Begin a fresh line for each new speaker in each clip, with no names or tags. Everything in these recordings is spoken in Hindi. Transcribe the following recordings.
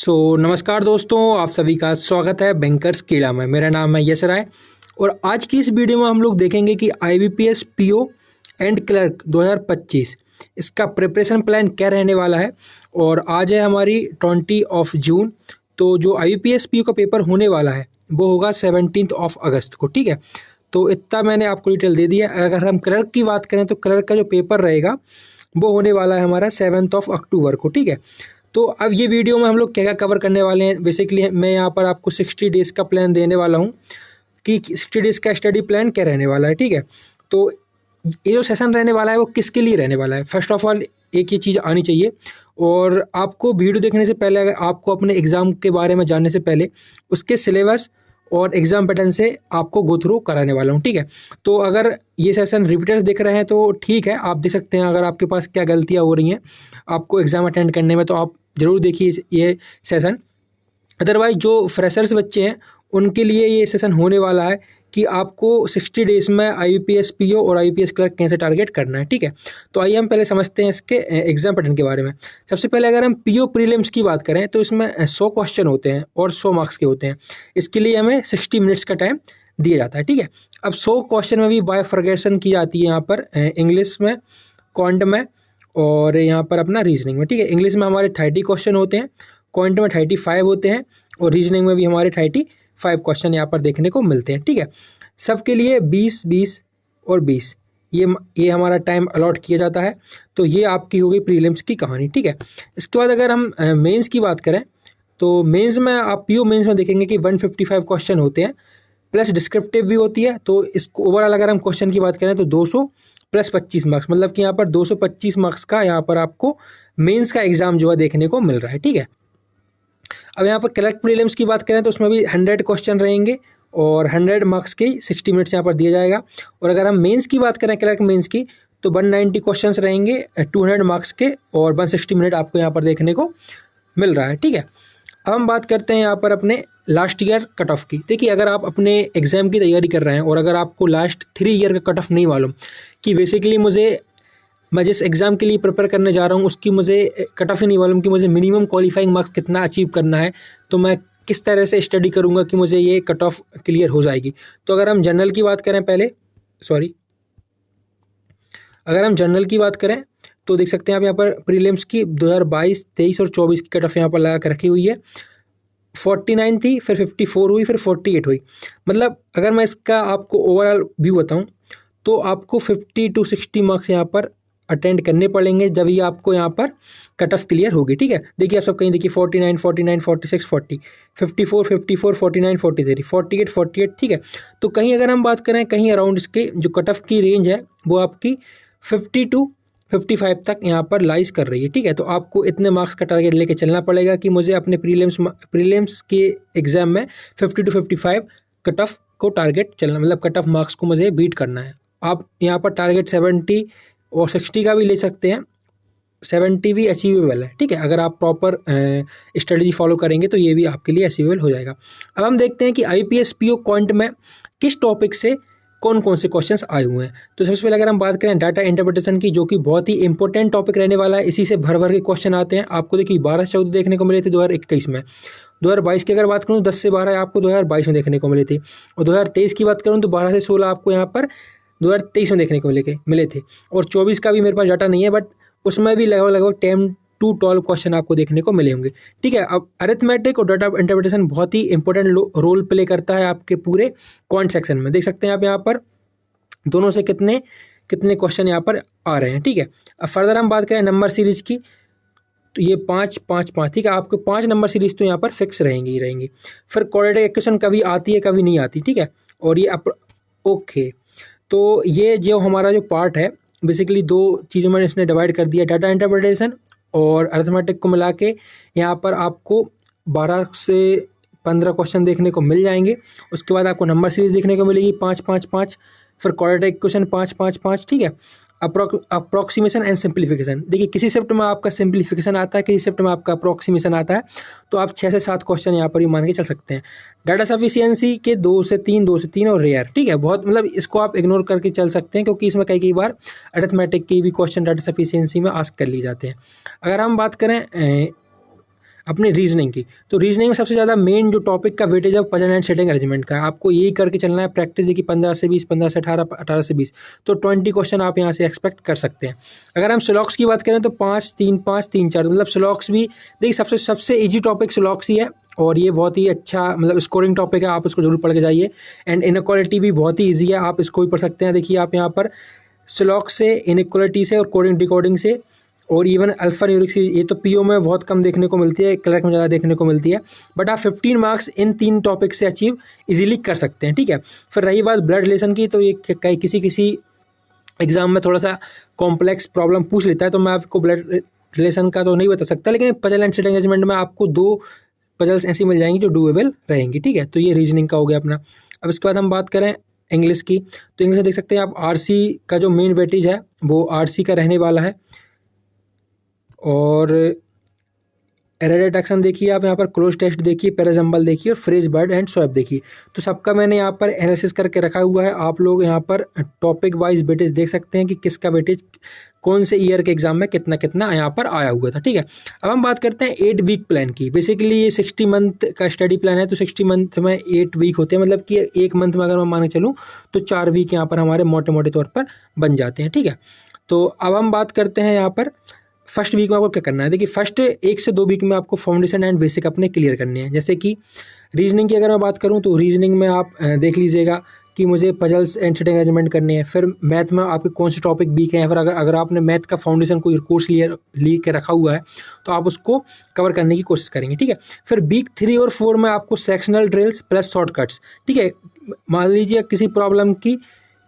नमस्कार दोस्तों, आप सभी का स्वागत है बैंकर्स कीड़ा में। मेरा नाम है यश राय और आज की इस वीडियो में हम लोग देखेंगे कि IBPS PO एंड क्लर्क 2025 इसका प्रिपरेशन प्लान क्या रहने वाला है। और आज है हमारी 20 जून। तो जो IBPS PO का पेपर होने वाला है वो होगा 17 अगस्त को। ठीक है, तो इतना मैंने आपको डिटेल दे दिया। अगर हम क्लर्क की बात करें तो क्लर्क का जो पेपर रहेगा वो होने वाला है हमारा 7 अक्टूबर को। ठीक है, तो अब ये वीडियो में हम लोग क्या क्या कवर करने वाले हैं। बेसिकली मैं यहाँ पर आपको 60 डेज़ का प्लान देने वाला हूँ कि 60 डेज़ का स्टडी प्लान क्या रहने वाला है। ठीक है, तो ये जो सेशन रहने वाला है वो किसके लिए रहने वाला है। फर्स्ट ऑफ ऑल एक ये चीज़ आनी चाहिए, और आपको वीडियो देखने से पहले, अगर आपको अपने एग्ज़ाम के बारे में जानने से पहले उसके सिलेबस और एग्ज़ाम पैटर्न से आपको गो थ्रू कराने वाला हूँ। ठीक है, तो अगर ये सेशन रिपीटर्स देख रहे हैं तो ठीक है, आप देख सकते हैं अगर आपके पास क्या गलतियाँ हो रही हैं आपको एग्ज़ाम अटेंड करने में, तो आप ज़रूर देखिए ये सेशन। अदरवाइज जो फ्रेशर्स बच्चे हैं उनके लिए ये सेशन होने वाला है कि आपको 60 डेज़ में IBPS PO और IBPS क्लर्क कैसे टारगेट करना है। ठीक है, तो आइए हम पहले समझते हैं इसके एग्जाम पैटर्न के बारे में। सबसे पहले अगर हम PO प्रीलिम्स की बात करें तो इसमें 100 क्वेश्चन होते हैं और 100 मार्क्स के होते हैं। इसके लिए हमें 60 मिनट्स का टाइम दिया जाता है। ठीक है, अब 100 क्वेश्चन में भी बायफर्गेशन की जाती है यहाँ पर इंग्लिश में, क्वांट में और यहाँ पर अपना रीजनिंग में। ठीक है, इंग्लिश में हमारे 30 क्वेश्चन होते हैं, क्वांट में 35 होते हैं और रीजनिंग में भी हमारे 35 क्वेश्चन यहाँ पर देखने को मिलते हैं। ठीक है, सबके लिए 20-20 और 20 ये हमारा टाइम अलॉट किया जाता है। तो ये आपकी हो गई प्रीलिम्स की कहानी। ठीक है, इसके बाद अगर हम मेंस की बात करें तो मेंस में आप PO मेंस में देखेंगे कि 155 क्वेश्चन होते हैं प्लस डिस्क्रिप्टिव भी होती है। तो इसको ओवरऑल अगर हम क्वेश्चन की बात करें तो 200 प्लस 25 मार्क्स, मतलब कि यहाँ पर 225 मार्क्स का यहाँ पर आपको मेंस का एग्ज़ाम जो है देखने को मिल रहा है। ठीक है, अब यहाँ पर क्लर्क प्रीलिम्स की बात करें तो उसमें भी 100 क्वेश्चन रहेंगे और 100 मार्क्स के 60 मिनट्स यहाँ पर दिया जाएगा। और अगर हम मेंस की बात करें क्लर्क मेंस की तो 190 क्वेश्चंस रहेंगे 200 मार्क्स के और 160 मिनट आपको यहाँ पर देखने को मिल रहा है। ठीक है, अब हम बात करते हैं यहाँ पर अपने लास्ट ईयर कट ऑफ की। देखिए, अगर आप अपने एग्ज़ाम की तैयारी कर रहे हैं और अगर आपको लास्ट 3 ईयर का कट ऑफ नहीं मालूम कि बेसिकली मैं जिस एग्ज़ाम के लिए प्रिपेयर करने जा रहा हूँ उसकी मुझे कट ऑफ ही नहीं मालूम कि मुझे मिनिमम क्वालिफाइंग मार्क्स कितना अचीव करना है, तो मैं किस तरह से स्टडी करूँगा कि मुझे ये कट ऑफ क्लियर हो जाएगी। तो अगर हम जनरल की बात करें अगर हम जनरल की बात करें तो देख सकते हैं आप यहाँ पर प्रीलिम्स की 2022, 23 और 24 की कट ऑफ यहाँ पर लगा कर रखी हुई है। 49 थी, फिर 54 हुई, फिर 48 हुई। मतलब अगर मैं इसका आपको ओवरऑल व्यू बताऊँ तो आपको 50 to 60 मार्क्स यहाँ पर अटेंड करने पड़ेंगे जब ये आपको यहाँ पर कट ऑफ क्लियर होगी। ठीक है, देखिए आप सब कहीं देखिए 49, 49, 46, 40, 54, 54, 49, 43, 48, 48। ठीक है, तो कहीं अगर हम बात करें कहीं अराउंड इसके जो कट ऑफ की रेंज है वो आपकी 50 to 55 तक यहाँ पर लाइज कर रही है। ठीक है, तो आपको इतने मार्क्स का टारगेट लेके चलना पड़ेगा कि मुझे अपने प्रीलिम्स के एग्ज़ाम में 50 to 55 कट ऑफ को टारगेट चलना, मतलब कट ऑफ मार्क्स को मुझे बीट करना है। आप यहाँ पर टारगेट 70 और 60 का भी ले सकते हैं, 70 भी अचीवेबल है। ठीक है, अगर आप प्रॉपर स्ट्रेटजी फॉलो करेंगे तो ये भी आपके लिए अचीवेबल हो जाएगा। अब हम देखते हैं कि IBPS PO क्वांट में किस टॉपिक से कौन कौन से क्वेश्चंस आए हुए हैं। तो सबसे पहले अगर हम बात करें डाटा इंटरप्रिटेशन की, जो कि बहुत ही इंपॉर्टेंट टॉपिक रहने वाला है, इसी से भर भर के क्वेश्चन आते हैं। आपको देखिए 12 से 14 देखने को मिले थे 2021 में। 2022 की अगर बात करूँ 10 से 12 आपको 2022 में देखने को मिले थे, और 2023 की बात करूँ तो 12 से 16 आपको यहाँ पर 2023 में देखने को मिले थे। और 24 का भी मेरे पास डाटा नहीं है, बट उसमें भी लगभग 10 to 12 क्वेश्चन आपको देखने को मिले होंगे। ठीक है, अब अरिथमेटिक और डाटा इंटरप्रिटेशन बहुत ही इंपॉर्टेंट रोल प्ले करता है आपके पूरे क्वांट सेक्शन में। देख सकते हैं आप यहाँ पर दोनों से कितने क्वेश्चन यहाँ पर आ रहे हैं। ठीक है, अब फर्दर हम बात करें नंबर सीरीज की तो ये 5, 5, 5। ठीक है, आपको 5 नंबर सीरीज तो यहाँ पर फिक्स रहेंगी। फिर क्वाड्रेटिक इक्वेशन कभी आती है कभी नहीं आती। ठीक है, और ये ओके, तो ये जो हमारा जो पार्ट है बेसिकली 2 चीज़ों में इसने डिवाइड कर दिया, डाटा इंटरप्रिटेशन और अरिथमेटिक को मिला के यहाँ पर आपको 12 से 15 क्वेश्चन देखने को मिल जाएंगे। उसके बाद आपको नंबर सीरीज देखने को मिलेगी 5, 5, 5, फिर क्वाड्रेटिक इक्वेशन 5, 5, 5। ठीक है, अप्रोक्सीमेशन एंड सिंप्लीफिकेशन। देखिए किसी शिफ्ट में आपका सिंप्लीफिकेशन आता है, किसी शिफ्ट में आपका अप्रोक्सीमेशन आता है, तो आप 6 से 7 क्वेश्चन यहाँ पर ही मान के चल सकते हैं। डाटा सफिशिएंसी के 2 से 3 और रेयर। ठीक है, बहुत मतलब इसको आप इग्नोर करके चल सकते हैं क्योंकि इसमें कई बार अरिथमेटिक के भी क्वेश्चन डाटा सफिशिएंसी में आस्क कर लिए जाते हैं। अगर हम बात करें अपने रीजनिंग की। तो रीजनिंग में सबसे ज़्यादा मेन जो टॉपिक का वेटेज है पजल एंड सेटिंग अरेंजमेंट का है। आपको यही करके चलना है। प्रैक्टिस देखिए 15 से 20, 15 से 18, 18 से 20, तो 20 क्वेश्चन आप यहाँ से एक्सपेक्ट कर सकते हैं। अगर हम स्लॉक्स की बात करें तो 5, 3, 5, 3, 4, मतलब स्लॉक्स भी देखिए सबसे ईजी टॉपिक स्लॉक्स ही है, और ये बहुत ही अच्छा मतलब स्कोरिंग टॉपिक है, आप इसको जरूर पढ़ के जाइए। एंड इनइक्वालिटी भी बहुत ही ईजी है, आप इसको भी पढ़ सकते हैं। देखिए आप यहाँ पर स्लॉक से, इनइक्वालिटी से और कोडिंग डिकोडिंग से और इवन अल्फा न्यूरिक से, ये तो पीओ में बहुत कम देखने को मिलती है, क्लर्क में ज़्यादा देखने को मिलती है, बट आप 15 मार्क्स इन 3 टॉपिक से अचीव इजीली कर सकते हैं। ठीक है, फिर रही बात ब्लड रिलेशन की, तो ये किसी एग्जाम में थोड़ा सा कॉम्प्लेक्स प्रॉब्लम पूछ लेता है, तो मैं आपको ब्लड रिलेशन का तो नहीं बता सकता, लेकिन पजल एंड सेट एंगेजमेंट में आपको 2 पजल्स ऐसी मिल जाएंगी जो डूएबल रहेंगी। ठीक है, तो ये रीजनिंग का हो गया अपना। अब इसके बाद हम बात करें इंग्लिश की, तो इंग्लिश में देख सकते हैं आप आरसी का जो मेन वेटेज है वो आरसी का रहने वाला है। और एरर डिटेक्शन देखिए आप यहाँ पर, क्लोज टेस्ट देखिए, पैराजम्बल देखिए और फ्रेज बर्ड एंड स्वैप देखिए। तो सबका मैंने यहाँ पर एनालिसिस करके रखा हुआ है। आप लोग यहाँ पर टॉपिक वाइज वेटेज देख सकते हैं कि किसका वेटेज कौन से ईयर के एग्जाम में कितना कितना यहाँ पर आया हुआ था। ठीक है, अब हम बात करते हैं 8 वीक प्लान की। बेसिकली ये 60 मंथ का स्टडी प्लान है, तो 60 मंथ में 8 वीक होते हैं, मतलब कि एक मंथ में अगर मैं मान के चलूँ तो 4 वीक यहाँ पर हमारे मोटे मोटे तौर पर बन जाते हैं। ठीक है, तो अब हम बात करते हैं यहाँ पर फर्स्ट वीक में आपको क्या करना है। देखिए फर्स्ट 1 से 2 वीक में आपको फाउंडेशन एंड बेसिक अपने क्लियर करने हैं। जैसे कि रीजनिंग की अगर मैं बात करूं तो रीजनिंग में आप देख लीजिएगा कि मुझे पजल्स एंड सेटिंग अरेंजमेंट करने हैं। फिर मैथ में आपके कौन से टॉपिक वीक हैं, फिर अगर आपने मैथ का फाउंडेशन कोई कोर्स ले के रखा हुआ है तो आप उसको कवर करने की कोशिश करेंगे। ठीक है, फिर वीक 3 और 4 में आपको सेक्शनल ड्रिल्स प्लस शॉर्टकट्स। ठीक है, मान लीजिए किसी प्रॉब्लम की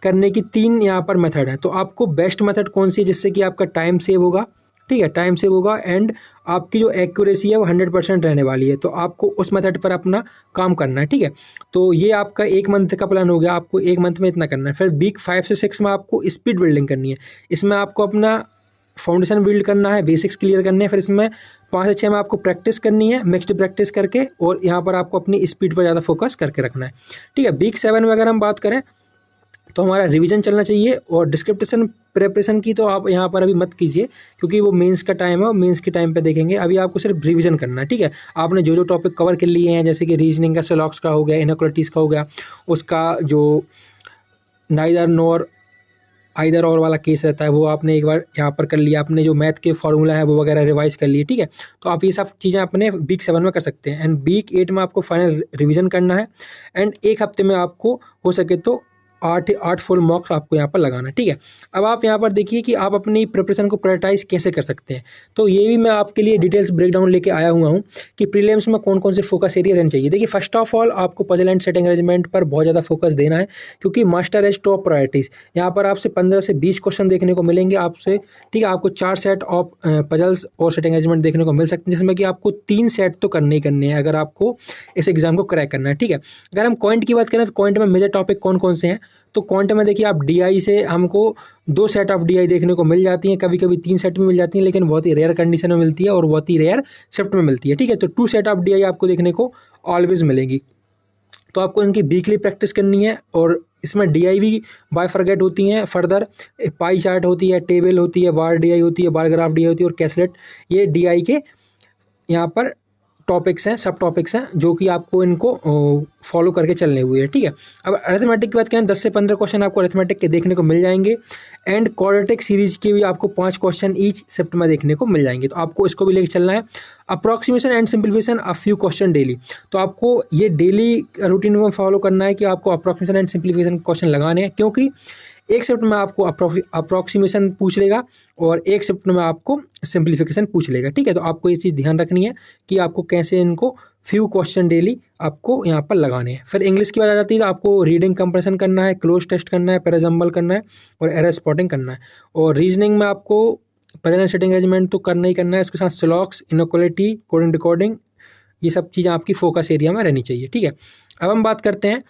करने की 3 यहाँ पर मेथड है, तो आपको बेस्ट मेथड कौन सी है जिससे कि आपका टाइम सेव होगा। ठीक है, टाइम सेव होगा एंड आपकी जो एक्यूरेसी है वो 100% रहने वाली है, तो आपको उस मेथड पर अपना काम करना है। ठीक है, तो ये आपका 1 मंथ का प्लान हो गया, आपको 1 मंथ में इतना करना है। फिर वीक 5 से 6 में आपको स्पीड बिल्डिंग करनी है। इसमें आपको अपना फाउंडेशन बिल्ड करना है, बेसिक्स क्लियर करने हैं। फिर इसमें 5 से 6 में आपको प्रैक्टिस करनी है, मिक्स्ड प्रैक्टिस करके, और यहाँ पर आपको अपनी स्पीड पर ज़्यादा फोकस करके रखना है। ठीक है, वीक 7 में अगर हम बात करें तो हमारा रिवीजन चलना चाहिए, और डिस्क्रिप्शन प्रिपरेशन की तो आप यहाँ पर अभी मत कीजिए क्योंकि वो मेंस का टाइम है, और मेंस के टाइम पे देखेंगे। अभी आपको सिर्फ रिवीजन करना है। ठीक है, आपने जो जो टॉपिक कवर कर लिए हैं, जैसे कि रीजनिंग का स्लॉक्स का हो गया, इनइक्वालिटीज़ का हो गया, उसका जो नाइदर नोर आइदर और वाला केस रहता है वो आपने एक बार यहाँ पर कर लिया। आपने जो मैथ के फॉर्मूला है वो वगैरह रिवाइज कर लिए। ठीक है, तो आप ये सब चीज़ें अपने वीक 7 में कर सकते हैं। एंड वीक 8 में आपको फाइनल रिवीजन करना है, एंड एक हफ्ते में आपको हो सके तो 8 फुल मॉक्स आपको यहाँ पर लगाना है। ठीक है, अब आप यहाँ पर देखिए कि आप अपनी प्रिपरेशन को प्रायोरिटाइज कैसे कर सकते हैं। तो ये भी मैं आपके लिए डिटेल्स ब्रेकडाउन लेके आया हुआ हूँ कि प्रीलिम्स में कौन कौन से फोकस एरिया रहने चाहिए। देखिए फर्स्ट ऑफ ऑल आपको पजल एंड सेटिंग अरेंजमेंट पर बहुत ज़्यादा फोकस देना है, क्योंकि मास्टर एज टॉप प्रायोरिटीज़। यहाँ पर आपसे 15 से 20 क्वेश्चन देखने को मिलेंगे आपसे। ठीक है, आपको 4 सेट ऑफ पजल्स और सेटिंग अरेंजमेंट देखने को मिल सकते हैं, जिसमें कि आपको 3 सेट तो करने ही करने हैं अगर आपको इस एग्जाम को क्रैक करना है। ठीक है, अगर हम क्वांट की बात करें तो क्वांट में मेजर टॉपिक कौन कौन से हैं, तो क्वांट में देखिए आप डीआई से हमको 2 सेट ऑफ डीआई देखने को मिल जाती हैं, कभी कभी 3 सेट में मिल जाती हैं, लेकिन बहुत ही रेयर कंडीशन में मिलती है और बहुत ही रेयर शिफ्ट में मिलती है। ठीक है, तो 2 सेट ऑफ डीआई आपको देखने को ऑलवेज मिलेंगी। तो आपको इनकी वीकली प्रैक्टिस करनी है, और इसमें डीआई भी बायफरगेट होती हैं। फर्दर पाई चार्ट होती है, टेबल होती है, बार डीआई होती है, बार ग्राफ डीआई होती है, और कैसलेट, ये डीआई के यहाँ पर टॉपिक्स हैं, सब टॉपिक्स हैं जो कि आपको इनको फॉलो करके चलने हुए हैं। ठीक है, अब अरिथमेटिक की बात करें 10 से 15 क्वेश्चन आपको अरिथमेटिक के देखने को मिल जाएंगे, एंड क्वाड्रेटिक सीरीज के भी आपको 5 क्वेश्चन ईच शिफ्ट में देखने को मिल जाएंगे, तो आपको इसको भी लेके चलना है। Approximation and simplification a few question daily, तो आपको ये डेली रूटीन में फॉलो करना है कि आपको अप्रॉक्सीमेशन एंड सिंप्लीफिकेशन क्वेश्चन लगाने हैं, क्योंकि एक शिफ्ट में आपको अप्रॉक्सीमेशन पूछ लेगा और एक शिफ्ट में आपको सिंप्लीफिकेशन पूछ लेगा। ठीक है, तो आपको ये चीज़ ध्यान रखनी है कि आपको कैसे इनको फ्यू क्वेश्चन डेली आपको यहाँ पर लगाने हैं। फिर इंग्लिश की बात आ जाती है तो आपको रीडिंग कंप्रेशन करना है, क्लोज टेस्ट करना है, पैराजम्बल करना है, और एरर स्पॉटिंग करना है। और रीजनिंग में आपको पजल एंड सेटिंग अरेंजमेंट तो करना ही करना है, इसके साथ स्लॉक्स, इनइक्वालिटी, कोडिंग डिकोडिंग, ये सब चीज़ें आपकी फोकस एरिया में रहनी चाहिए। ठीक है, अब हम बात करते हैं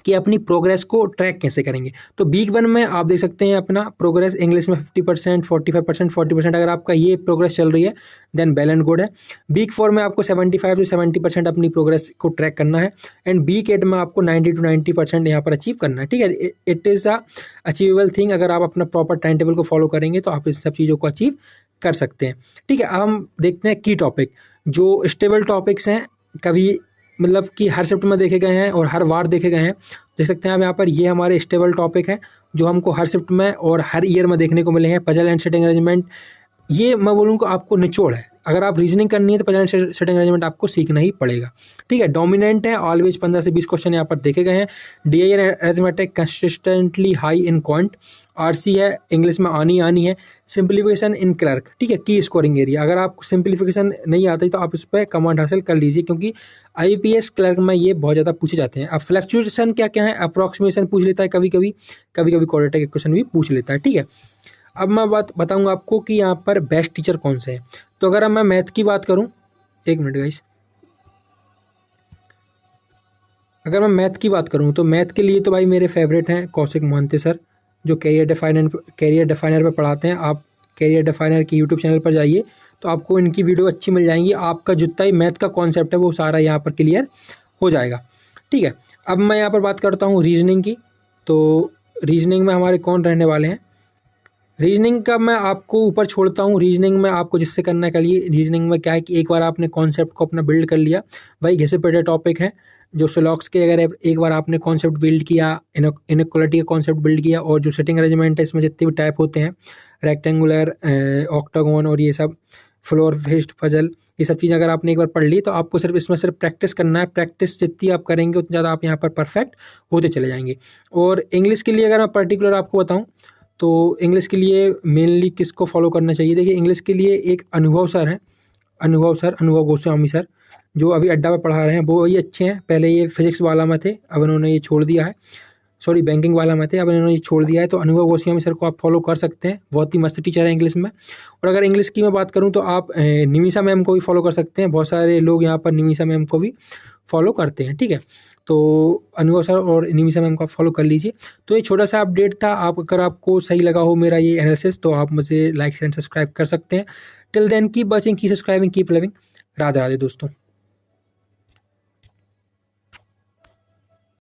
कि अपनी प्रोग्रेस को ट्रैक कैसे करेंगे। तो वीक 1 में आप देख सकते हैं अपना प्रोग्रेस इंग्लिश में 50%, 45%, 40%, अगर आपका ये प्रोग्रेस चल रही है देन वेल एंड गुड है। वीक 4 में आपको 75 से 70% अपनी प्रोग्रेस को ट्रैक करना है, एंड वीक 8 में आपको 90 to 90% यहाँ पर अचीव करना है। ठीक है, it is a achievable thing. अगर आप अपना प्रॉपर टाइम टेबल को फॉलो करेंगे तो आप इस सब चीज़ों को अचीव कर सकते हैं। ठीक है, अब हम देखते हैं की टॉपिक। जो स्टेबल टॉपिक्स हैं, कभी मतलब कि हर शिफ्ट में देखे गए हैं और हर वार देखे गए हैं। देख सकते हैं आप यहाँ पर, ये हमारे स्टेबल टॉपिक हैं जो हमको हर शिफ्ट में और हर ईयर में देखने को मिले हैं। पजल एंड सेटिंग अरेंजमेंट, ये मैं बोलूँगा आपको निचोड़ है। अगर आप रीजनिंग करनी है तो पजल एंड सेटिंग अरेंजमेंट आपको सीखना ही पड़ेगा, ठीक है। डोमिनेंट है, ऑलवेज 15 से 20 क्वेश्चन यहाँ पर देखे गए हैं। DI arithmetic consistently high in quant. RC है, इंग्लिश में आनी है। सिंप्लीफिकेशन इन क्लर्क, ठीक है। की स्कोरिंग एरिया, अगर आपको सिंप्लीफिकेशन नहीं आती तो आप इस पर कमांड हासिल कर लीजिए, क्योंकि IBPS क्लर्क में ये बहुत ज़्यादा पूछे जाते हैं। अब फ्लैक्चुएशन क्या क्या है, अप्रॉक्सीमेशन पूछ लेता है कभी कभी क्वाड्रेटिक इक्वेशन भी पूछ लेता है, ठीक है। अब मैं बात बताऊंगा आपको कि यहाँ पर बेस्ट टीचर कौन से हैं। तो अगर मैं मैथ की बात करूं, एक मिनट गाइस, अगर मैं मैथ की बात करूं तो मैथ के लिए तो भाई मेरे फेवरेट हैं कौशिक मोहंती सर, जो कैरियर डिफाइनर पे पढ़ाते हैं। आप कैरियर डिफाइनर की यूट्यूब चैनल पर जाइए तो आपको इनकी वीडियो अच्छी मिल जाएंगी। आपका जितना ही मैथ का कॉन्सेप्ट है वो सारा यहाँ पर क्लियर हो जाएगा, ठीक है। अब मैं यहाँ पर बात करता हूँ रीजनिंग की। तो रीजनिंग में हमारे कौन रहने वाले हैं, रीजनिंग का मैं आपको ऊपर छोड़ता हूँ। रीजनिंग में आपको जिससे करना है करिए। रीजनिंग में क्या है कि एक बार आपने कॉन्सेप्ट को अपना बिल्ड कर लिया, भाई घिसे पिटे टॉपिक है जो सिलॉक्स के, अगर एक बार आपने कॉन्सेप्ट बिल्ड किया, इनइक्वालिटी का कॉन्सेप्ट बिल्ड किया, और जो सेटिंग अरेंजमेंट है इसमें जितने भी टाइप होते हैं, रेक्टेंगुलर, ऑक्टागोन और ये सब, फ्लोर फेस्ड पजल, ये सब चीज़ें अगर आपने एक बार पढ़ ली तो आपको सिर्फ इसमें सिर्फ प्रैक्टिस करना है। प्रैक्टिस जितनी आप करेंगे उतना ज़्यादा आप यहाँ पर परफेक्ट होते चले जाएंगे। और इंग्लिश के लिए अगर मैं पर्टिकुलर आपको बताऊँ तो इंग्लिश के लिए मेनली किसको फॉलो करना चाहिए, देखिए इंग्लिश के लिए एक अनुभव सर हैं, अनुभव गोस्वामी सर, जो अभी अड्डा पे पढ़ा रहे हैं, वो ही अच्छे हैं। पहले ये फिजिक्स वाला में थे, अब इन्होंने ये छोड़ दिया है, सॉरी बैंकिंग वाला में थे, अब इन्होंने ये छोड़ दिया है। तो अनुभव गोस्वामी सर को आप फॉलो कर सकते हैं, बहुत ही मस्त टीचर है इंग्लिश में। और अगर इंग्लिश की मैं बात करूँ तो आप निमिषा मैम को भी फॉलो कर सकते हैं, बहुत सारे लोग यहाँ पर निमिषा मैम को भी फॉलो करते हैं, ठीक है। तो अनुभव सर और निमिषा मैम को फॉलो कर लीजिए। तो ये छोटा सा अपडेट था। आप अगर आपको सही लगा हो मेरा ये एनालिसिस तो आप मुझे लाइक एंड सब्सक्राइब कर सकते हैं। Till then keep watching, keep subscribing, keep loving. Radhe Radhe दोस्तों।